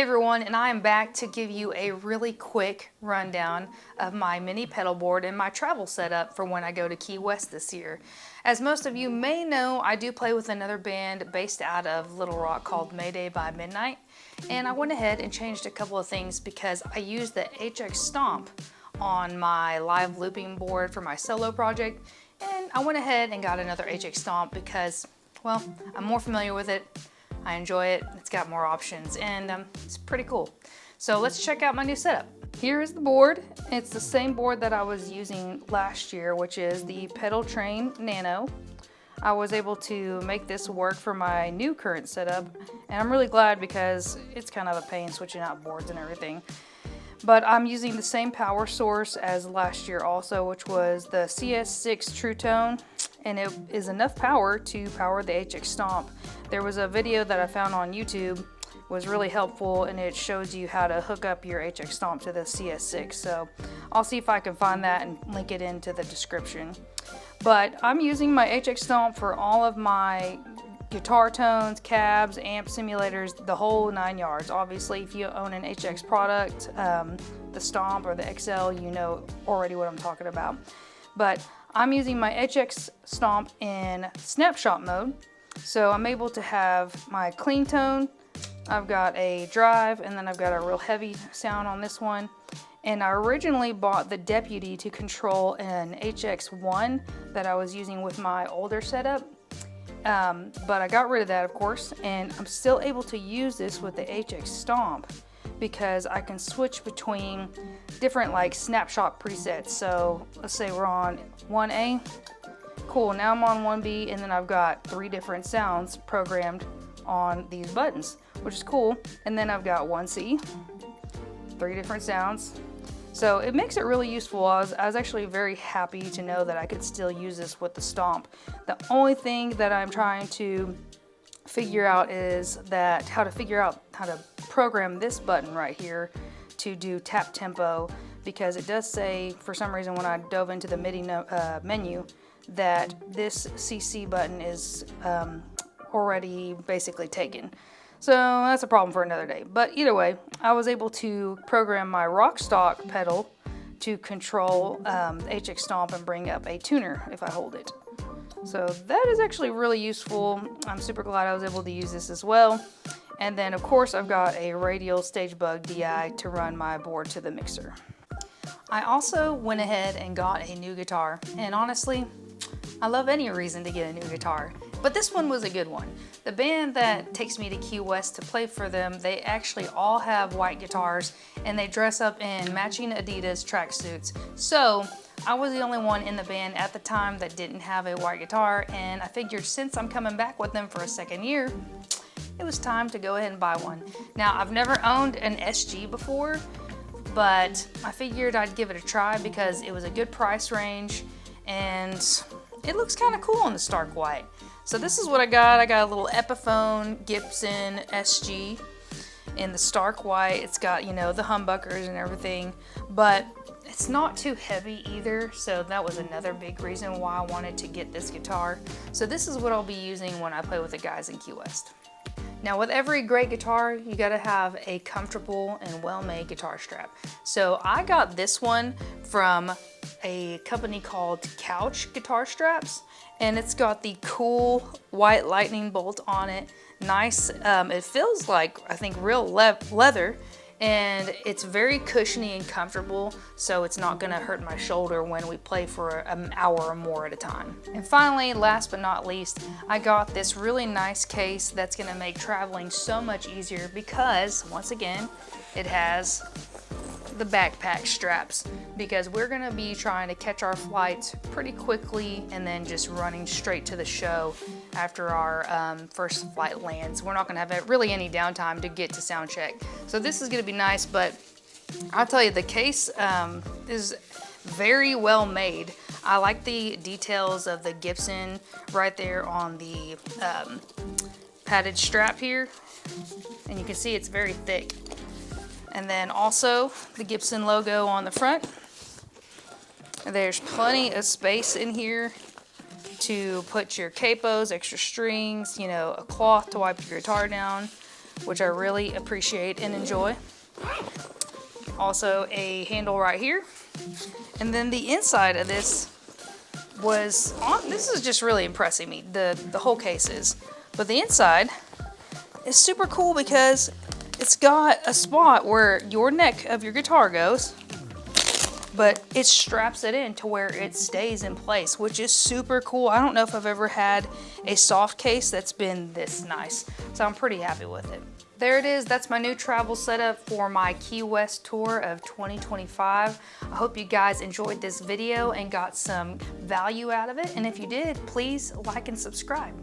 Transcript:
Hey everyone, and I am back to give you a really quick rundown of my mini pedal board and my travel setup for when I go to Key West this year. As most of you may know, I do play with another band based out of Little Rock called Mayday by Midnight, and I went ahead and changed a couple of things because I used the HX Stomp on my live looping board for my solo project, and I went ahead and got another HX Stomp because, well, I'm more familiar with it. I enjoy it, it's got more options, and it's pretty cool. So let's check out my new setup. Here is the board. It's the same board that I was using last year, which is the Pedal Train Nano. I was able to make this work for my new current setup, and I'm really glad because it's kind of a pain switching out boards and everything. But I'm using the same power source as last year also, which was the CS6 True Tone, and it is enough power to power the HX Stomp. There was a video that I found on YouTube, was really helpful, and it shows you how to hook up your HX Stomp to the CS6. So I'll see if I can find that and link it into the description. But I'm using my HX Stomp for all of my guitar tones, cabs, amp simulators, the whole 9 yards. Obviously, if you own an HX product, the Stomp or the XL, you know already what I'm talking about. But I'm using my HX Stomp in snapshot mode. So I'm able to have my clean tone, I've got a drive, and then I've got a real heavy sound on this one. And I originally bought the Deputy to control an HX1 that I was using with my older setup. But I got rid of that, of course, and I'm still able to use this with the HX Stomp because I can switch between different like snapshot presets. So let's say we're on 1A. Cool, now I'm on 1B, and then I've got 3 different sounds programmed on these buttons, which is cool. And then I've got 1C, 3 different sounds. So it makes it really useful. I was actually very happy to know that I could still use this with the Stomp. The only thing that I'm trying to figure out is that how to program this button right here to do tap tempo, because it does say, for some reason when I dove into the MIDI menu, that this CC button is already basically taken. So that's a problem for another day. But either way, I was able to program my rock stock pedal to control the HX Stomp and bring up a tuner if I hold it. So that is actually really useful. I'm super glad I was able to use this as well. And then of course I've got a radial Stagebug DI to run my board to the mixer. I also went ahead and got a new guitar, and honestly, I love any reason to get a new guitar, but this one was a good one. The band that takes me to Key West to play for them, they actually all have white guitars, and they dress up in matching Adidas tracksuits. So I was the only one in the band at the time that didn't have a white guitar, and I figured since I'm coming back with them for a second year, it was time to go ahead and buy one. Now, I've never owned an SG before, but I figured I'd give it a try because it was a good price range, and it looks kind of cool in the stark white. So this is what I got. I got a little Epiphone Gibson SG in the stark white. It's got, you know, the humbuckers and everything, but it's not too heavy either. So that was another big reason why I wanted to get this guitar. So this is what I'll be using when I play with the guys in Key West. Now, with every great guitar, you gotta have a comfortable and well-made guitar strap. So I got this one from a company called Couch Guitar Straps, and it's got the cool white lightning bolt on it. Nice, it feels like, I think, real leather, and it's very cushiony and comfortable, so it's not gonna hurt my shoulder when we play for an hour or more at a time. And finally, last but not least, I got this really nice case that's gonna make traveling so much easier because, once again, it has the backpack straps, because we're gonna be trying to catch our flights pretty quickly and then just running straight to the show after our first flight lands. We're not gonna have really any downtime to get to sound check. So this is gonna be nice, but I'll tell you, the case is very well made. I like the details of the Gibson right there on the padded strap here, and you can see it's very thick. And then also the Gibson logo on the front. There's plenty of space in here to put your capos, extra strings, you know, a cloth to wipe your guitar down. which I really appreciate and enjoy. Also a handle right here. And then the inside of this was on, this is just really impressing me, the whole case is. But the inside is super cool because it's got a spot where your neck of your guitar goes, but it straps it in to where it stays in place, which is super cool. I don't know if I've ever had a soft case that's been this nice, so I'm pretty happy with it. There it is, that's my new travel setup for my Key West tour of 2025. I hope you guys enjoyed this video and got some value out of it, and if you did, please like and subscribe.